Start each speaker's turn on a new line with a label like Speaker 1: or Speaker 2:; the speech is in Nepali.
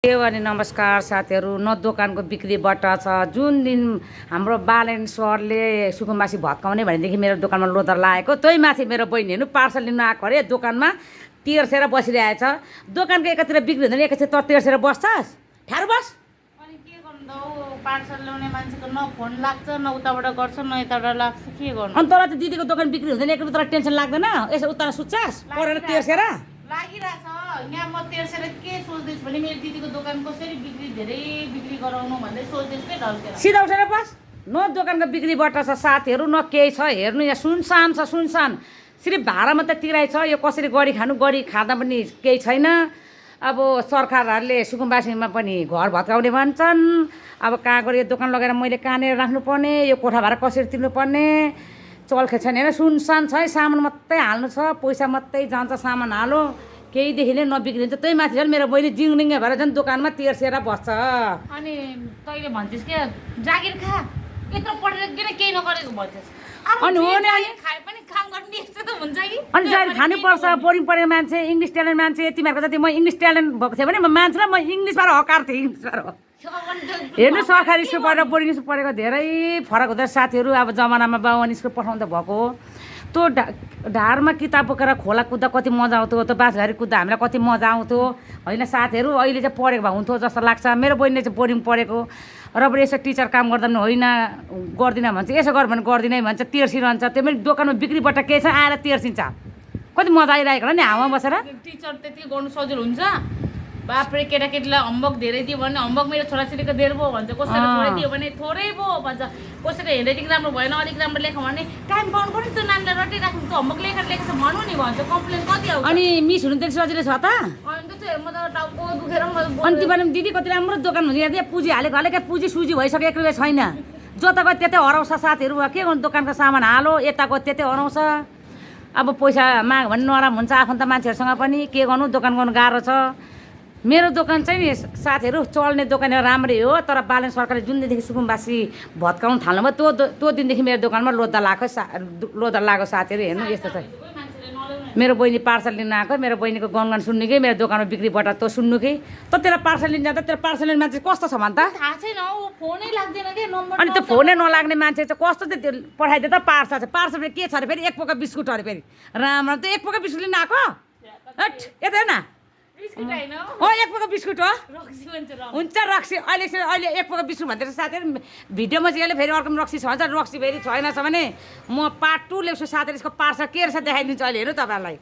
Speaker 1: अनि नमस्कार साथीहरू। न दोकानको बिक्रीबाट छ। जुन दिन हाम्रो बालेन सरले सुकुम्बासी भत्काउने भनेदेखि मेरो दोकानमा लोदर लागेको, त्यही माथि मेरो बहिनी हेर्नु पार्सल लिनु आएको अरे दोकानमा तेर्सेर बसिरहेछ। दोकानको एकातिर बिक्री हुँदैन, एकातिर त तेर्सेर बस्छस्, ठाडो बस।
Speaker 2: अनि के गर्नु त हौ, पार्सल ल्याउने मान्छेको न फोन लाग्छ न उताबाट गर्छ न यताबाट लाग्छ, के गर्नु।
Speaker 1: अनि तर चाहिँ दिदीको दोकान बिक्री हुँदैन, एकपल्ट तर टेन्सन लाग्दैन? यसो उता सुत्छस् परेर तेर्सेर
Speaker 2: लागिरहेछ। यहाँ म तेर्सेर के सोच्दैछु भने मेरो दिदीको दोकान कसरी धेरै बिक्री गराउनु भन्दै सोच्दैछु के ढल्केर।
Speaker 1: सिधा उठेर बस। न दोकानको बिक्रीबाट छ साथीहरू, न केही छ। हेर्नु यहाँ सुनसान छ, सुनसान। सिर्फ भाडा मात्रै तिराइ छ। यो कसरी गरी खानु, गरी खाँदा पनि केही छैन। अब सरकारहरूले सुकुम्बासीमा पनि घर भत्काउने भन्छन्। अब कहाँ गएर यो दोकान लगेर मैले कहाँनिर राख्नुपर्ने, यो कोठा भाडा कसरी तिर्नुपर्ने चल्खे छैन। हेर सुनसान छ है, सामान मात्रै हाल्नु छ, पैसा मात्रै जान्छ। सामान हालो, केहीदेखिले नबिग्रिन्छ। त्यही माथि झन् मेरो बहिनी जिङरिङ्गे भएर झन् दोकानमा तेर्सेर बस्छ।
Speaker 2: अनि तैँले भन्छस् क्या जागिर खा, यत्रो पढेर किन केही नगरेको भन्छस्।
Speaker 1: अनि हो नि, अनि
Speaker 2: खाए पनि काम गर्ने यस्तो त हुन्छ कि।
Speaker 1: अनि जागिर खानुपर्छ। बोरिङ परेको मान्छे, इङ्ग्लिस ट्यालेन्ट मान्छे तिमीहरूको जति म इङ्ग्लिस ट्यालेन्ट भएको थियो भने म मान्छेलाई म इङ्ग्लिसबाट हकार थिएँ, इङ्ग्लिसबाट। हेर्नु सरकारी स्कुल पढेर बोर्डिङ स्कुल पढेको धेरै फरक हुँदो रहेछ साथीहरू। अब जमानामा बाबुआनी स्कुल पठाउँदा भएको हो। त्यो ढाडमा किताब बोकेर खोला कुद्दा कति मजा आउँथ्यो, त्यो बाँसघारी कुद्दा हामीलाई कति मजा आउँथ्यो होइन साथीहरू। अहिले चाहिँ पढेको भए हुन्थ्यो जस्तो लाग्छ। मेरो बहिनीले चाहिँ बोर्डिङ पढेको र पनि यसो टिचर काम गर्दा पनि होइन गर्दिनँ भन्छ, यसो गर भने गर्दिनँ भन्छ, तेर्सिरहन्छ। त्यो पनि दोकानमा बिक्रीबाट केही छ आएर तेर्सिन्छ। कति मजा आइरहेको होला नि हावामा बसेर।
Speaker 2: टिचर त्यति गर्नु सजिलो हुन्छ। बाप्रे, केटाकेटीलाई होमवर्क धेरै दियो भने होमवर्क मेरो छोराछोरीको धेरै भयो भन्छ, कसैले थोरै दियो भने थोरै भयो भन्छ, कसैको ह्यान्डराइटिङ राम्रो भएन अलिक राम्रो लेखौँ भने टाइम पाउनु पर्यो त्यो नानीलाई रटिराख्नु, त्यो होमवर्क लेखेर लेखेछ भन्नु नि भन्छ। कम्प्लेन कति आउँछ।
Speaker 1: अनि मिस हुनु त्यति सजिलो छ त?
Speaker 2: अनि त म त टाउको दुखेर
Speaker 1: अनि तिमीले दिदी कति राम्रो दोकान हुन्छ, यहाँ पुँजी हालेको हालेको पुँजी सुजी भइसक्यो, 1 रुपियाँ छैन। जताको त्यतै हराउँछ साथीहरू। के गर्नु, दोकानको सामान हालो, यताको त्यतै हराउँछ। अब पैसा माग भने नराम हुन्छ आफन्त मान्छेहरूसँग पनि। के गर्नु, दोकान गर्नु गाह्रो छ। मेरो दोकान चाहिँ नि साथीहरू चल्ने दोकान राम्रै हो, तर बालेन सरकारले जुन दिनदेखि सुकुम्बासी भत्काउनु थाल्नुभयो त्यो दिनदेखि मेरो दोकानमा लोदर लागेको साथीहरू। हेर्नु यस्तो छ। मेरो बहिनी पार्सल लिन आएको, मेरो बहिनीको गनगन सुन्नु कि मेरो दोकानमा बिक्रीबाट त सुन्नु कि त तेरो पार्सल लिन जाँदा तेरो पार्सल लिने मान्छे कस्तो छ भन् त?
Speaker 2: थाहा छैन हौ, फोनै लाग्दैन के नम्बर।
Speaker 1: अनि त्यो फोनै नलाग्ने मान्छे चाहिँ कस्तो चाहिँ त्यो पठाइदियो त पार्सल चाहिँ। पार्सल के छ अरे फेरि, 1 पोका बिस्कुट अरे फेरि। राम्रो त 1 पोका बिस्कुट लिन आएको हट यता हेर्न। हो 1 पोका बिस्कुट हो हुन्छ रक्सी। अहिले 1 पोका बिस्कुट भन्दैछ साथीहरू। भिडियोमा चाहिँ यसले फेरि अर्को रक्सी छ भन्छ, रक्सी फेरि छैन छ भने म पार्ट 2 ल्याउँछु साथीहरू। यसको पार्सल के रहेछ देखाइदिन्छु अहिले। हेर्नु तपाईँहरूलाई।